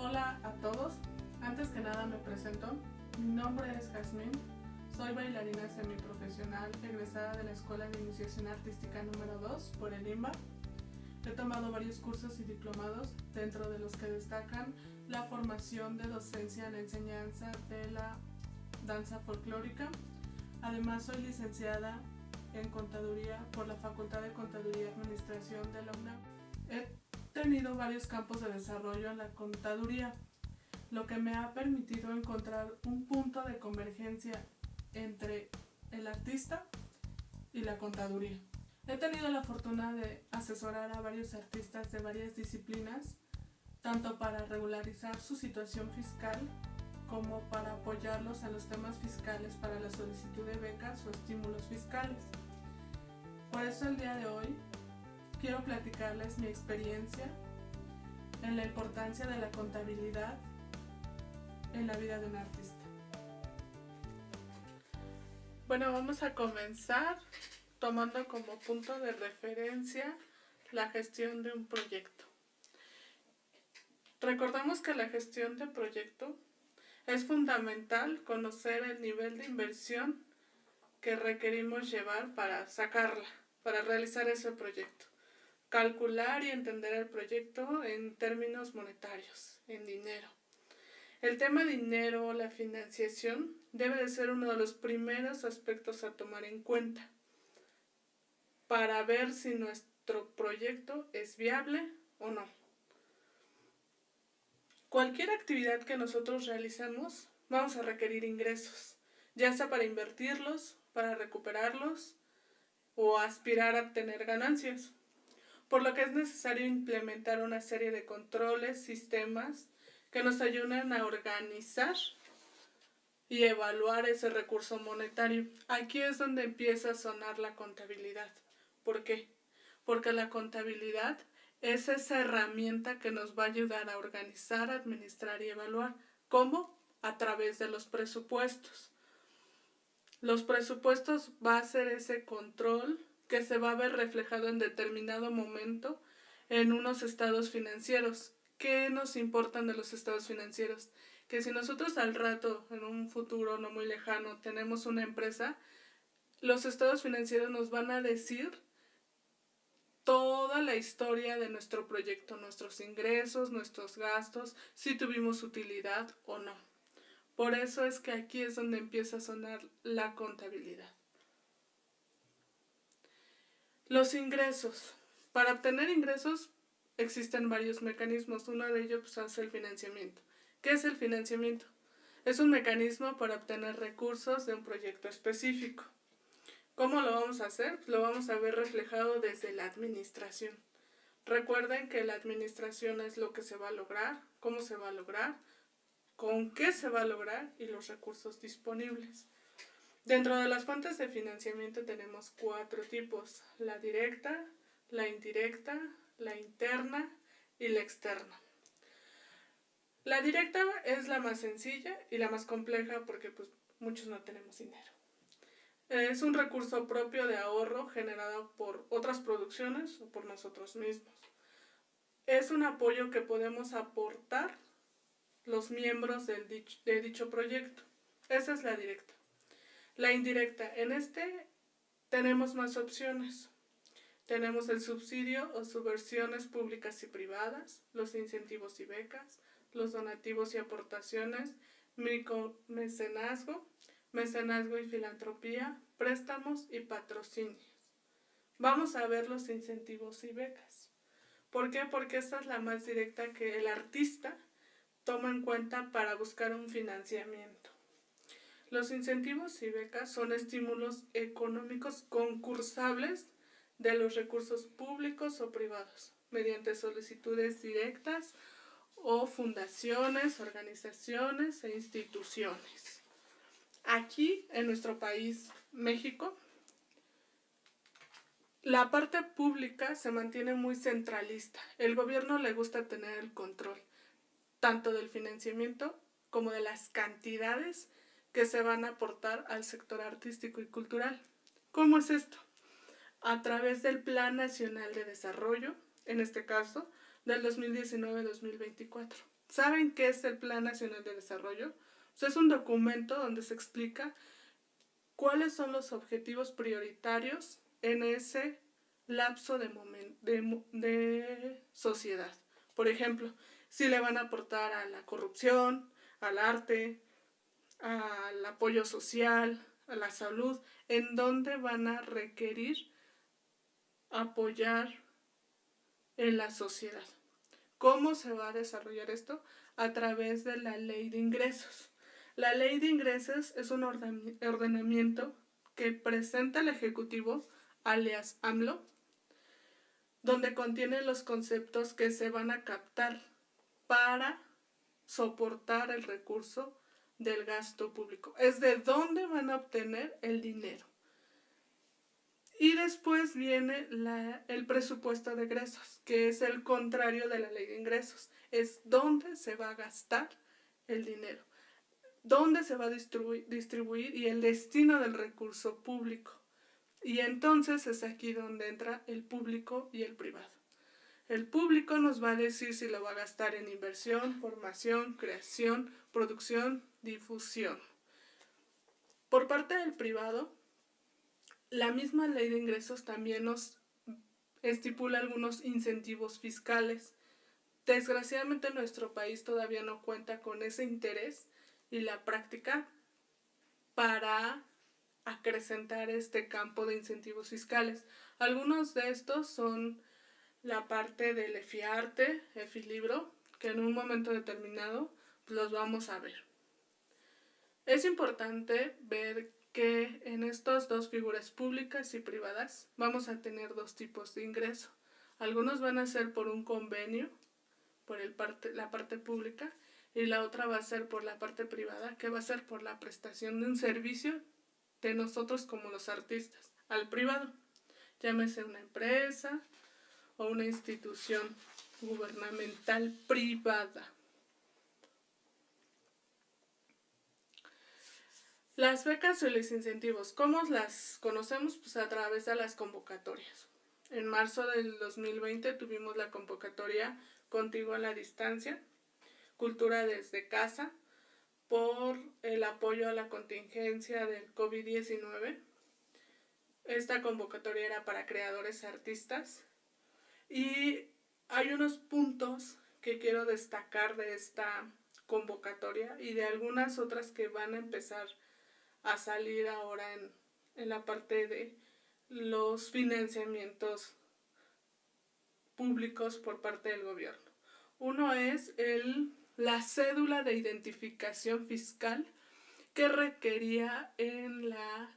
Hola a todos, antes que nada me presento, mi nombre es Jazmín, soy bailarina semiprofesional egresada de la Escuela de Iniciación Artística número 2 por el IMBA. He tomado varios cursos y diplomados, dentro de los que destacan la formación de docencia en la enseñanza de la danza folclórica. Además soy licenciada en Contaduría por la Facultad de Contaduría y Administración de la UNAM. He tenido varios campos de desarrollo en la contaduría, lo que me ha permitido encontrar un punto de convergencia entre el artista y la contaduría. He tenido la fortuna de asesorar a varios artistas de varias disciplinas, tanto para regularizar su situación fiscal como para apoyarlos en los temas fiscales para la solicitud de becas o estímulos fiscales. Por eso el día de hoy quiero platicarles mi experiencia en la importancia de la contabilidad en la vida de un artista. Bueno, vamos a comenzar tomando como punto de referencia la gestión de un proyecto. Recordamos que la gestión de proyecto es fundamental conocer el nivel de inversión que requerimos llevar para sacarla, para realizar ese proyecto. Calcular y entender el proyecto en términos monetarios, en dinero. El tema dinero, la financiación, debe de ser uno de los primeros aspectos a tomar en cuenta para ver si nuestro proyecto es viable o no. Cualquier actividad que nosotros realicemos, vamos a requerir ingresos, ya sea para invertirlos, para recuperarlos o aspirar a obtener ganancias. Por lo que es necesario implementar una serie de controles, sistemas que nos ayuden a organizar y evaluar ese recurso monetario. Aquí es donde empieza a sonar la contabilidad. ¿Por qué? Porque la contabilidad es esa herramienta que nos va a ayudar a organizar, administrar y evaluar. ¿Cómo? A través de los presupuestos. Los presupuestos va a ser ese control que se va a ver reflejado en determinado momento en unos estados financieros. ¿Qué nos importan de los estados financieros? Que si nosotros al rato, en un futuro no muy lejano, tenemos una empresa, los estados financieros nos van a decir toda la historia de nuestro proyecto, nuestros ingresos, nuestros gastos, si tuvimos utilidad o no. Por eso es que aquí es donde empieza a sonar la contabilidad. Los ingresos. Para obtener ingresos existen varios mecanismos. Uno de ellos es el financiamiento. ¿Qué es el financiamiento? Es un mecanismo para obtener recursos de un proyecto específico. ¿Cómo lo vamos a hacer? Lo vamos a ver reflejado desde la administración. Recuerden que la administración es lo que se va a lograr, cómo se va a lograr, con qué se va a lograr y los recursos disponibles. Dentro de las fuentes de financiamiento tenemos 4 tipos: la directa, la indirecta, la interna y la externa. La directa es la más sencilla y la más compleja porque muchos no tenemos dinero. Es un recurso propio de ahorro generado por otras producciones o por nosotros mismos. Es un apoyo que podemos aportar los miembros de dicho proyecto. Esa es la directa. La indirecta, en tenemos más opciones. Tenemos el subsidio o subvenciones públicas y privadas, los incentivos y becas, los donativos y aportaciones, micromecenazgo, mecenazgo y filantropía, préstamos y patrocinios. Vamos a ver los incentivos y becas. ¿Por qué? Porque esta es la más directa que el artista toma en cuenta para buscar un financiamiento. Los incentivos y becas son estímulos económicos concursables de los recursos públicos o privados, mediante solicitudes directas o fundaciones, organizaciones e instituciones. Aquí, en nuestro país, México, la parte pública se mantiene muy centralista. El gobierno le gusta tener el control, tanto del financiamiento como de las cantidades que se van a aportar al sector artístico y cultural. ¿Cómo es esto? A través del Plan Nacional de Desarrollo, en este caso, del 2019-2024. ¿Saben qué es el Plan Nacional de Desarrollo? Es un documento donde se explica cuáles son los objetivos prioritarios en ese lapso de sociedad. Por ejemplo, si le van a aportar a la corrupción, al arte, al apoyo social, a la salud, en dónde van a requerir apoyar en la sociedad. ¿Cómo se va a desarrollar esto? A través de la ley de ingresos. La ley de ingresos es un ordenamiento que presenta el Ejecutivo, alias AMLO, donde contiene los conceptos que se van a captar para soportar el recurso del gasto público. Es de dónde van a obtener el dinero. Y después viene el presupuesto de egresos, que es el contrario de la ley de ingresos. Es dónde se va a gastar el dinero, dónde se va a distribuir y el destino del recurso público. Y entonces es aquí donde entra el público y el privado. El público nos va a decir si lo va a gastar en inversión, formación, creación, producción, difusión. Por parte del privado, la misma ley de ingresos también nos estipula algunos incentivos fiscales. Desgraciadamente nuestro país todavía no cuenta con ese interés y la práctica para acrecentar este campo de incentivos fiscales. Algunos de estos son la parte del EFIARTE, EFILibro, que en un momento determinado los vamos a ver. Es importante ver que en estas dos figuras públicas y privadas vamos a tener dos tipos de ingreso. Algunos van a ser por un convenio, por la parte pública, y la otra va a ser por la parte privada, que va a ser por la prestación de un servicio de nosotros como los artistas, al privado, llámese una empresa o una institución gubernamental privada. Las becas y los incentivos, ¿cómo las conocemos? Pues a través de las convocatorias. En marzo del 2020 tuvimos la convocatoria Contigo a la Distancia, Cultura desde Casa, por el apoyo a la contingencia del COVID-19. Esta convocatoria era para creadores artistas y hay unos puntos que quiero destacar de esta convocatoria y de algunas otras que van a empezar a salir ahora en la parte de los financiamientos públicos por parte del gobierno. Uno es la cédula de identificación fiscal que requería en la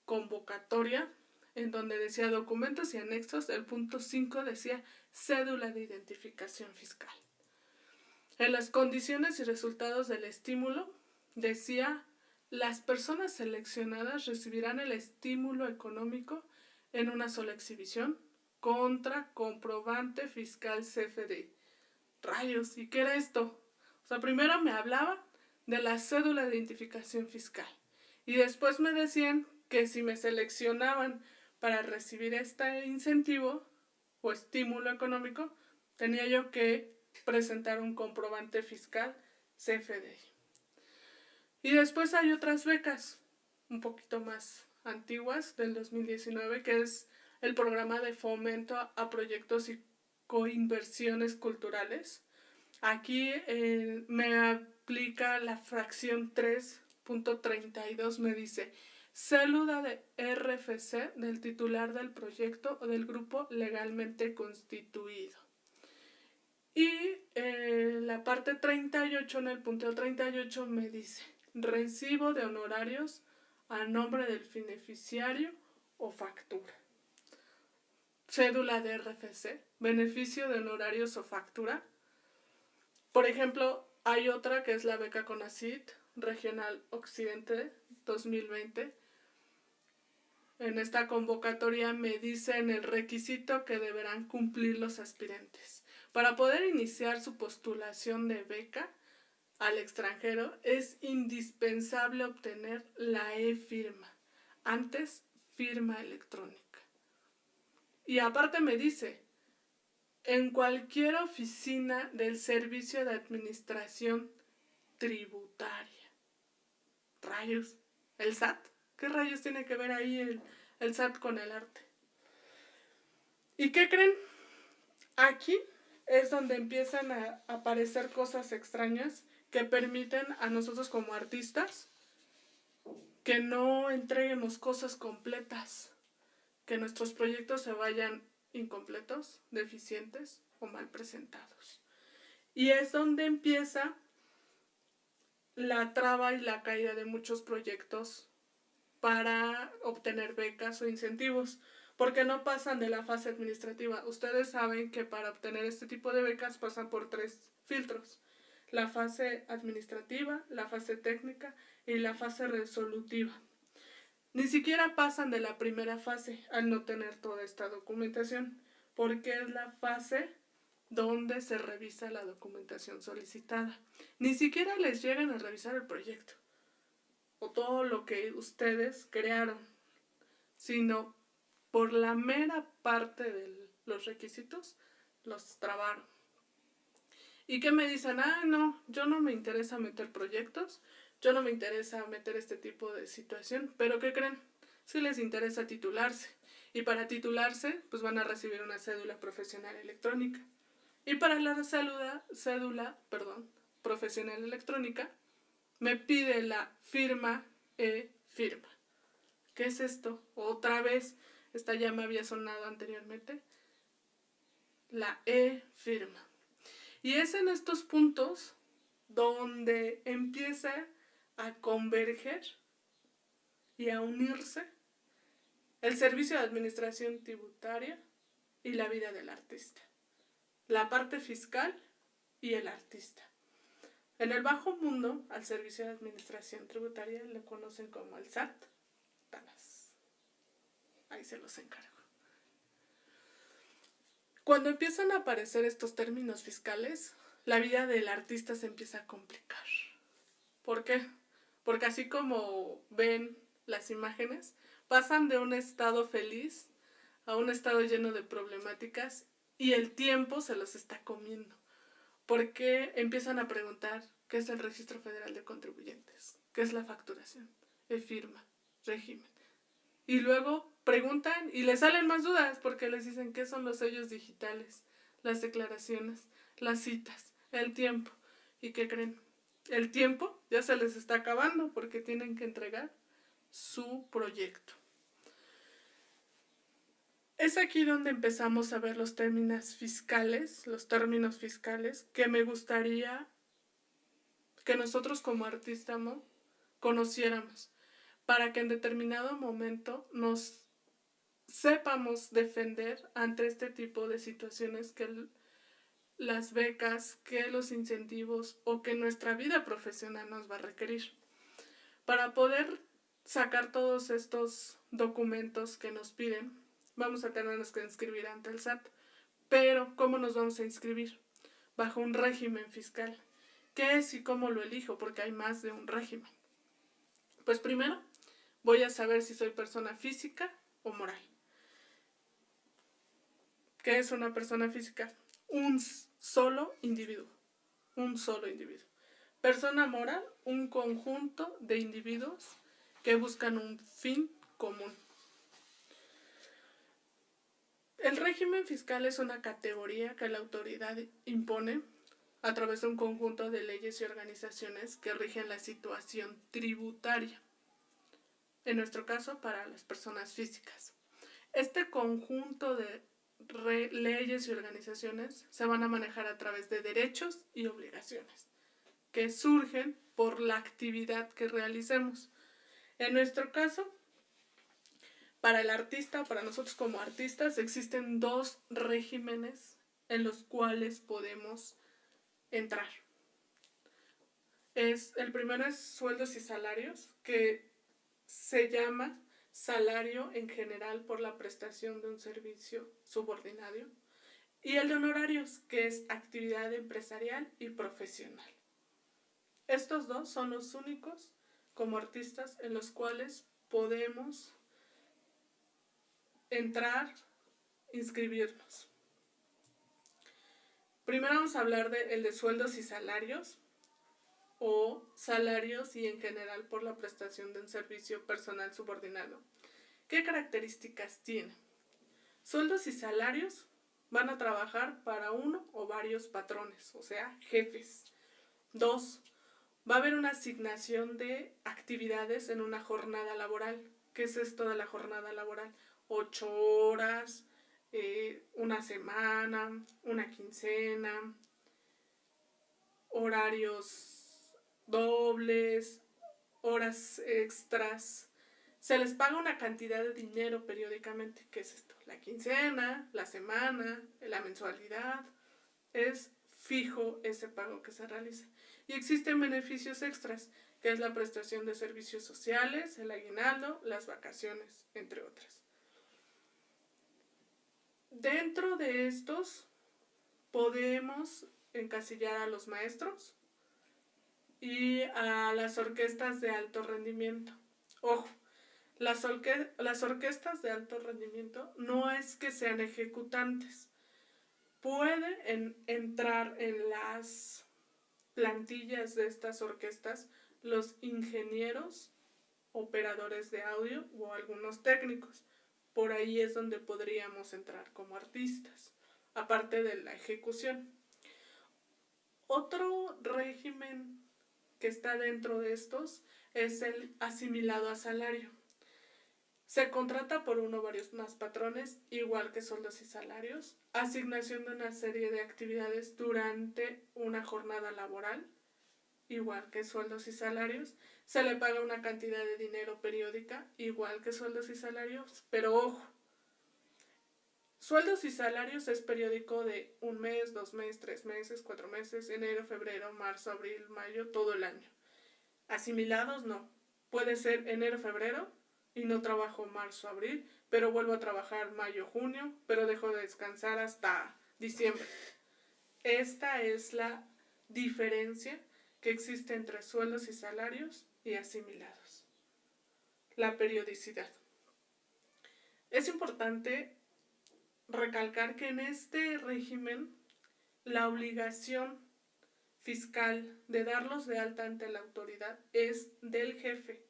convocatoria, en donde decía documentos y anexos, el punto 5 decía cédula de identificación fiscal. En las condiciones y resultados del estímulo decía, las personas seleccionadas recibirán el estímulo económico en una sola exhibición contra comprobante fiscal CFDI. Rayos, ¿y qué era esto? Primero me hablaban de la cédula de identificación fiscal y después me decían que si me seleccionaban para recibir este incentivo o estímulo económico, tenía yo que presentar un comprobante fiscal CFDI. Y después hay otras becas un poquito más antiguas del 2019, que es el programa de fomento a proyectos y coinversiones culturales. Aquí me aplica la fracción 3.32, me dice cédula de RFC del titular del proyecto o del grupo legalmente constituido. Y la parte 38, en el punto 38, me dice recibo de honorarios a nombre del beneficiario o factura. Cédula de RFC, beneficio de honorarios o factura. Por ejemplo, hay otra que es la beca CONACYT Regional Occidente 2020. En esta convocatoria me dicen el requisito que deberán cumplir los aspirantes. Para poder iniciar su postulación de beca al extranjero es indispensable obtener la e-firma, antes firma electrónica. Y aparte me dice, en cualquier oficina del Servicio de Administración Tributaria. Rayos, ¿el SAT? ¿Qué rayos tiene que ver ahí el SAT con el arte? ¿Y qué creen? Aquí es donde empiezan a aparecer cosas extrañas que permiten a nosotros como artistas que no entreguemos cosas completas, que nuestros proyectos se vayan incompletos, deficientes o mal presentados. Y es donde empieza la traba y la caída de muchos proyectos para obtener becas o incentivos, porque no pasan de la fase administrativa. Ustedes saben que para obtener este tipo de becas pasan por 3 filtros: la fase administrativa, la fase técnica y la fase resolutiva. Ni siquiera pasan de la primera fase al no tener toda esta documentación, porque es la fase donde se revisa la documentación solicitada. Ni siquiera les llegan a revisar el proyecto o todo lo que ustedes crearon, sino por la mera parte de los requisitos los trabaron. ¿Y qué me dicen? No, yo no me interesa meter proyectos, yo no me interesa meter este tipo de situación, pero ¿qué creen? Sí les interesa titularse, y para titularse pues van a recibir una cédula profesional electrónica, y para la cédula profesional electrónica me pide la firma e-firma. ¿Qué es esto? Otra vez, esta ya me había sonado anteriormente, la e-firma. Y es en estos puntos donde empieza a converger y a unirse el servicio de administración tributaria y la vida del artista, la parte fiscal y el artista. En el bajo mundo, al servicio de administración tributaria le conocen como el SAT. Ahí se los encargo. Cuando empiezan a aparecer estos términos fiscales, la vida del artista se empieza a complicar. ¿Por qué? Porque así como ven las imágenes, pasan de un estado feliz a un estado lleno de problemáticas y el tiempo se los está comiendo. Porque empiezan a preguntar qué es el Registro Federal de Contribuyentes, qué es la facturación, e-firma, régimen. Y luego preguntan y les salen más dudas porque les dicen qué son los sellos digitales, las declaraciones, las citas, el tiempo. ¿Y qué creen? El tiempo ya se les está acabando porque tienen que entregar su proyecto. Es aquí donde empezamos a ver los términos fiscales, que me gustaría que nosotros como artistas conociéramos, para que en determinado momento nos sepamos defender ante este tipo de situaciones que las becas, que los incentivos o que nuestra vida profesional nos va a requerir. Para poder sacar todos estos documentos que nos piden, vamos a tenernos que inscribir ante el SAT. Pero, ¿cómo nos vamos a inscribir? Bajo un régimen fiscal. ¿Qué es y cómo lo elijo? Porque hay más de un régimen. Pues primero, voy a saber si soy persona física o moral. ¿Qué es una persona física? Un solo individuo. Persona moral, un conjunto de individuos que buscan un fin común. El régimen fiscal es una categoría que la autoridad impone a través de un conjunto de leyes y organizaciones que rigen la situación tributaria, en nuestro caso para las personas físicas. Este conjunto de leyes y organizaciones se van a manejar a través de derechos y obligaciones que surgen por la actividad que realicemos. En nuestro caso, para el artista, para nosotros como artistas, existen 2 regímenes en los cuales podemos entrar. El primero es sueldos y salarios, que se llama salario en general por la prestación de un servicio subordinado, y el de honorarios, que es actividad empresarial y profesional. Estos 2 son los únicos como artistas en los cuales podemos entrar, inscribirnos. Primero vamos a hablar de sueldos y salarios, o salarios y en general por la prestación de un servicio personal subordinado. ¿Qué características tiene? Sueldos y salarios van a trabajar para uno o varios patrones, o sea, jefes. 2. Va a haber una asignación de actividades en una jornada laboral. ¿Qué es esto de la jornada laboral? 8 horas, una semana, una quincena, horarios dobles, horas extras. Se les paga una cantidad de dinero periódicamente. ¿Qué es esto? La quincena, la semana, la mensualidad. Es fijo ese pago que se realiza. Y existen beneficios extras, que es la prestación de servicios sociales, el aguinaldo, las vacaciones, entre otras. Dentro de estos podemos encasillar a los maestros y a las orquestas de alto rendimiento. Ojo, las orquestas de alto rendimiento no es que sean ejecutantes. Pueden entrar en las plantillas de estas orquestas los ingenieros, operadores de audio o algunos técnicos. Por ahí es donde podríamos entrar como artistas, aparte de la ejecución. Otro régimen que está dentro de estos es el asimilado a salario. Se contrata por uno o varios más patrones, igual que sueldos y salarios, asignación de una serie de actividades durante una jornada laboral, igual que sueldos y salarios, se le paga una cantidad de dinero periódica, igual que sueldos y salarios, pero ojo, sueldos y salarios es periódico de 1 mes, 2 meses, 3 meses, 4 meses, enero, febrero, marzo, abril, mayo, todo el año. Asimilados no, puede ser enero, febrero, y no trabajo marzo, abril, pero vuelvo a trabajar mayo, junio, pero dejo de descansar hasta diciembre. Esta es la diferencia que existe entre sueldos y salarios y asimilados. La periodicidad. Es importante recalcar que en este régimen la obligación fiscal de darlos de alta ante la autoridad es del jefe.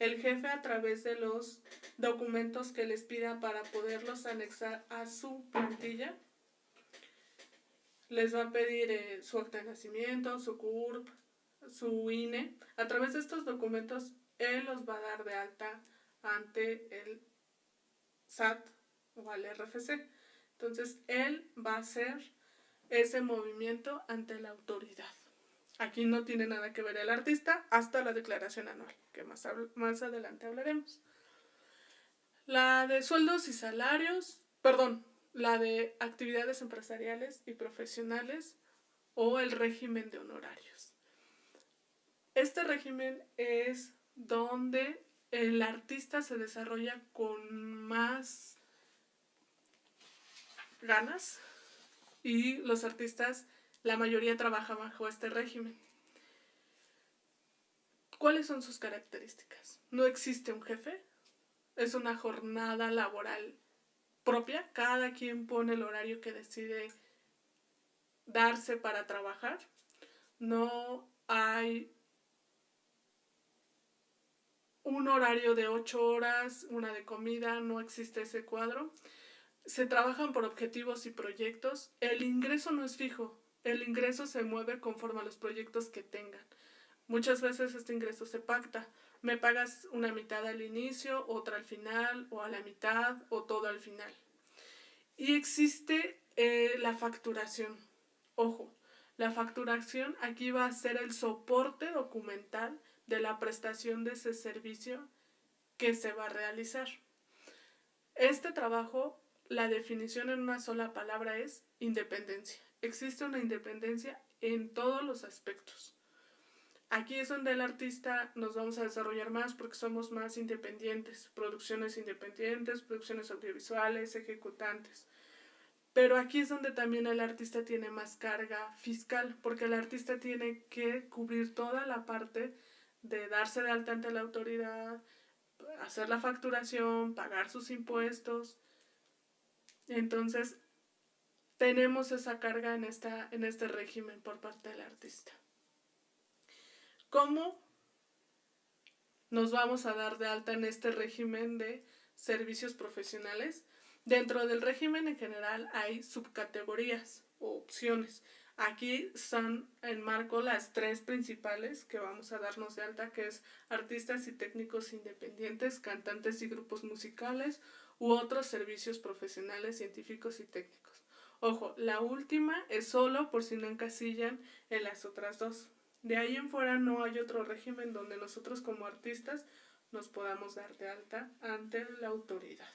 El jefe, a través de los documentos que les pida para poderlos anexar a su plantilla, les va a pedir su acta de nacimiento, su CURP, su INE. A través de estos documentos, él los va a dar de alta ante el SAT o al RFC. Entonces, él va a hacer ese movimiento ante la autoridad. Aquí no tiene nada que ver el artista hasta la declaración anual, que más adelante hablaremos. La de sueldos y salarios, la de actividades empresariales y profesionales o el régimen de honorarios. Este régimen es donde el artista se desarrolla con más ganas y los artistas, la mayoría trabaja bajo este régimen. ¿Cuáles son sus características? No existe un jefe, es una jornada laboral propia, cada quien pone el horario que decide darse para trabajar, no hay un horario de 8 horas, una de comida, no existe ese cuadro. Se trabajan por objetivos y proyectos. El ingreso no es fijo, el ingreso se mueve conforme a los proyectos que tengan. Muchas veces este ingreso se pacta. Me pagas una mitad al inicio, otra al final, o a la mitad, o todo al final. Y existe la facturación. Ojo, la facturación aquí va a ser el soporte documental de la prestación de ese servicio que se va a realizar. Este trabajo, la definición en una sola palabra es independencia. Existe una independencia en todos los aspectos. Aquí es donde el artista nos vamos a desarrollar más porque somos más independientes, producciones independientes, producciones audiovisuales, ejecutantes. Pero aquí es donde también el artista tiene más carga fiscal, porque el artista tiene que cubrir toda la parte de darse de alta ante la autoridad, hacer la facturación, pagar sus impuestos. Entonces, tenemos esa carga en este régimen por parte del artista. ¿Cómo nos vamos a dar de alta en este régimen de servicios profesionales? Dentro del régimen en general hay subcategorías o opciones. Aquí enmarco las 3 principales que vamos a darnos de alta, que es artistas y técnicos independientes, cantantes y grupos musicales u otros servicios profesionales, científicos y técnicos. Ojo, la última es solo por si no encasillan en las otras 2. De ahí en fuera no hay otro régimen donde nosotros como artistas nos podamos dar de alta ante la autoridad.